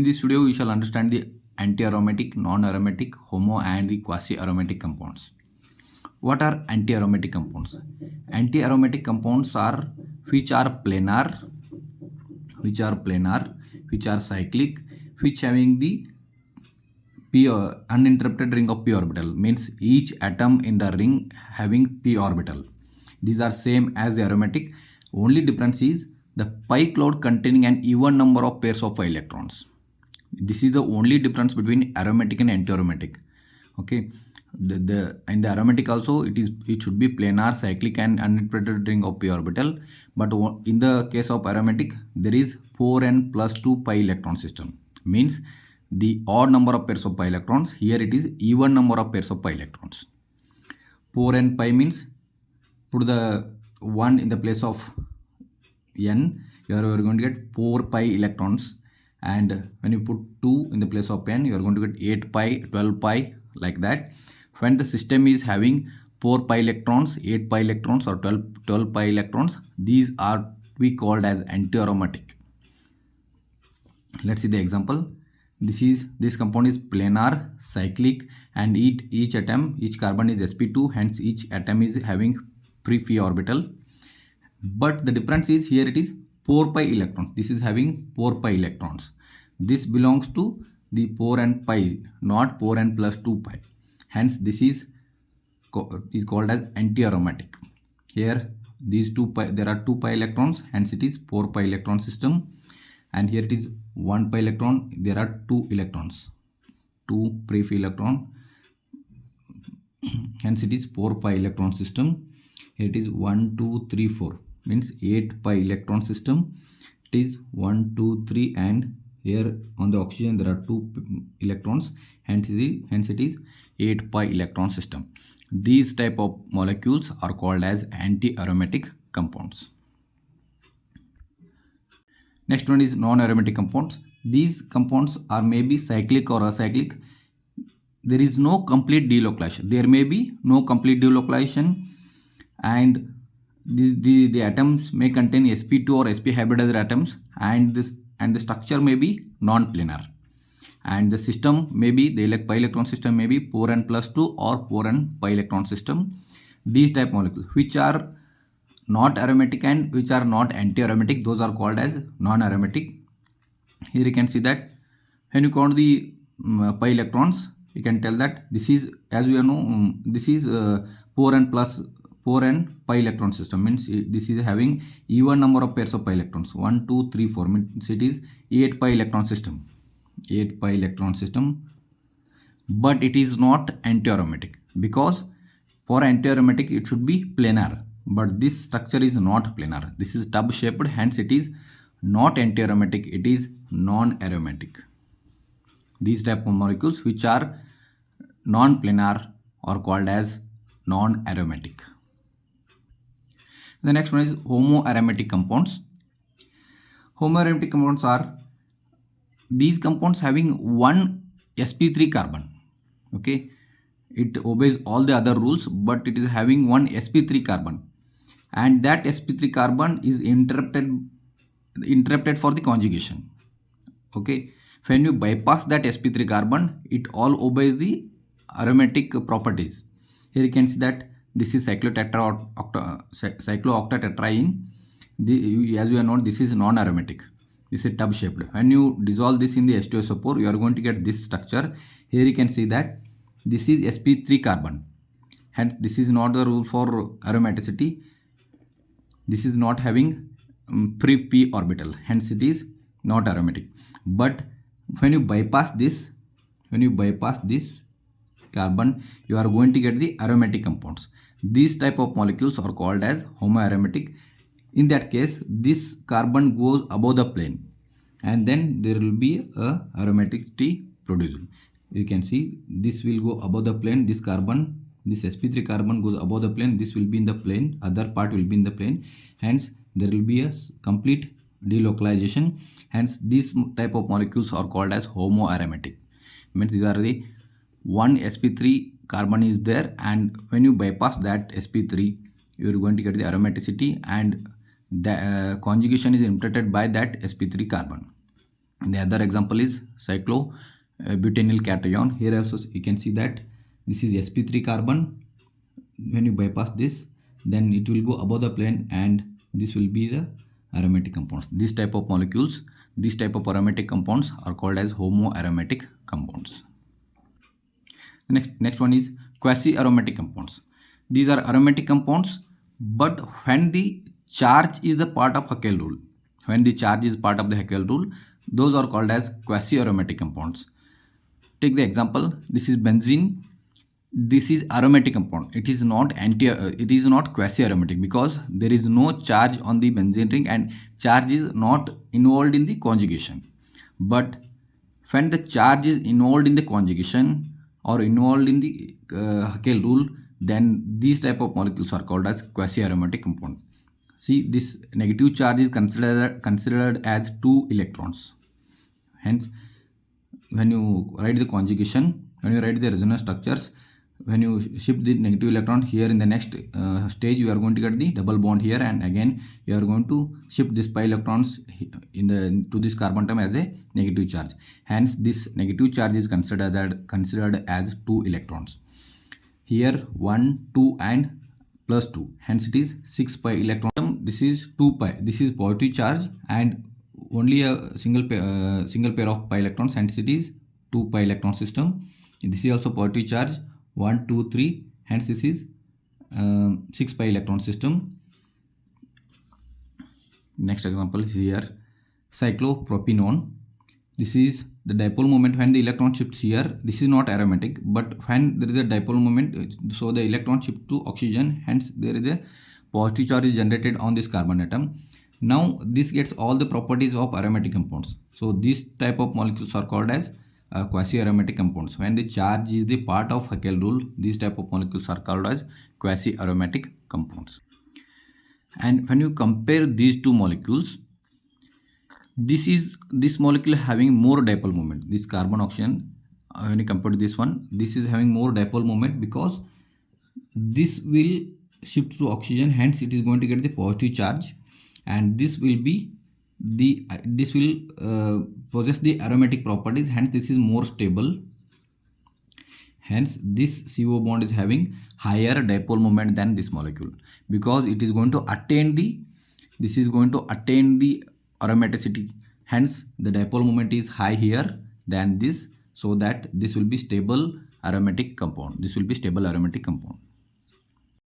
In this video, we shall understand the anti-aromatic, non-aromatic, homo and the quasi-aromatic compounds. What are anti-aromatic compounds? Anti-aromatic compounds are which are planar, which are cyclic, which having the uninterrupted ring of p orbital, means each atom in the ring having p orbital. These are same as the aromatic. Only difference is the pi cloud containing an even number of pairs of pi electrons. This is the only difference between aromatic and anti-aromatic. Okay, in the aromatic also it should be planar, cyclic and uninterrupted ring of p orbital, but in the case of aromatic there is 4n plus 2 pi electron system, means the odd number of pairs of pi electrons. Here it is even number of pairs of pi electrons. 4n pi means put the 1 in the place of n, you are going to get 4 pi electrons, and when you put 2 in the place of n, you are going to get 8 pi, 12 pi, like that. When the system is having 4 pi electrons, 8 pi electrons or 12 pi electrons, these are we called as anti-aromatic. Let's see the example. This compound is planar, cyclic, and each carbon is sp2, hence each atom is having free p orbital. But the difference is here it is 4 pi electrons. This is having 4 pi electrons. This belongs to the 4n pi, not 4n plus 2 pi. Hence this is called as anti-aromatic. Here these 2 pi, there are 2 pi electrons, hence it is 4 pi electron system. And here it is 1 pi electron, there are 2 electrons, 2 free electron, hence it is 4 pi electron system. Here it is 1 2 3 4, means 8 pi electron system. It is 1 2 3, and here on the oxygen there are 2 electrons, hence it is 8 pi electron system. These type of molecules are called as anti-aromatic compounds. Next one is non-aromatic compounds. These compounds are maybe cyclic or acyclic. There is no complete delocalization. There may be no complete delocalization, and the atoms may contain sp2 or sp hybridized atoms, and the structure may be non-planar, and the system may be the pi electron system may be 4n plus 2 or 4n pi electron system. These type molecules which are not aromatic and which are not anti-aromatic, those are called as non-aromatic. Here you can see that when you count the pi electrons, you can tell that this is, as we know, this is 4n plus 4n pi electron system, means this is having even number of pairs of pi electrons, 1 2 3 4, means it is 8 pi electron system, 8 pi electron system. But it is not anti-aromatic, because for anti-aromatic it should be planar, but this structure is not planar. This is tub shaped, hence it is not anti-aromatic, it is non-aromatic. These type of molecules which are non-planar are called as non-aromatic. The next one is homo-aromatic compounds. Homo-aromatic compounds are these compounds having one sp3 carbon. Okay, it obeys all the other rules, but it is having one sp3 carbon, and that sp3 carbon is interrupted for the conjugation. Okay, when you bypass that sp3 carbon, it all obeys the aromatic properties. Here you can see that this is cyclooctatetraene. As we know, this is non-aromatic. This is tub shaped. When you dissolve this in the H2SO4, you are going to get this structure. Here you can see that this is sp3 carbon. Hence this is not the rule for aromaticity. This is not having free p orbital, hence it is not aromatic. But when you bypass this carbon, you are going to get the aromatic compounds. These type of molecules are called as homo-aromatic. In that case, this carbon goes above the plane, and then there will be a aromaticity produced. You can see this will go above the plane. This sp3 carbon goes above the plane. This will be in the plane. Other part will be in the plane. Hence, there will be a complete delocalization. Hence, these type of molecules are called as homo-aromatic. Means these are the one sp3 carbon is there, and when you bypass that sp3, you are going to get the aromaticity, and the conjugation is interrupted by that sp3 carbon. And the other example is cyclobutynyl cation. Here also you can see that this is sp3 carbon. When you bypass this, then it will go above the plane, and this will be the aromatic compounds. This type of molecules, this type of aromatic compounds are called as homo-aromatic compounds. Next one is quasi-aromatic compounds. These are aromatic compounds, but when the charge is the part of Haeckel rule, when the charge is part of the Haeckel rule, those are called as quasi-aromatic compounds. Take the example. This is benzene. This is aromatic compound. It is not it is not quasi-aromatic because there is no charge on the benzene ring and charge is not involved in the conjugation. But when the charge is involved in the conjugation or involved in the Haeckel rule, then these type of molecules are called as quasi-aromatic compounds. See, this negative charge is considered as 2 electrons. Hence, when you write the conjugation, when you write the resonance structures, when you shift the negative electron here in the next stage, you are going to get the double bond here, and again you are going to shift this pi electrons to this carbon atom as a negative charge. Hence, this negative charge is considered as 2 electrons. Here 1, 2 and plus 2. Hence, it is 6 pi electron. This is 2 pi. This is positive charge and only a single pair of pi electrons. Hence, it is 2 pi electron system. This is also positive charge. 1, 2, 3. Hence, this is 6 pi electron system. Next example is here cyclopropanone. This is the dipole moment when the electron shifts here. This is not aromatic, but when there is a dipole moment, so the electron shift to oxygen. Hence, there is a positive charge is generated on this carbon atom. Now, this gets all the properties of aromatic compounds. So, this type of molecules are called as quasi-aromatic compounds. When the charge is the part of Haeckel rule, these type of molecules are called as quasi-aromatic compounds. And when you compare these two molecules, this molecule having more dipole moment. This carbon oxygen, when you compare to this one, this is having more dipole moment because this will shift to oxygen. Hence, it is going to get the positive charge, and this will possess the aromatic properties. Hence, this is more stable. Hence, this CO bond is having higher dipole moment than this molecule because it is going to attain the aromaticity. Hence, the dipole moment is high here than this, so that this will be stable aromatic compound. This will be stable aromatic compound.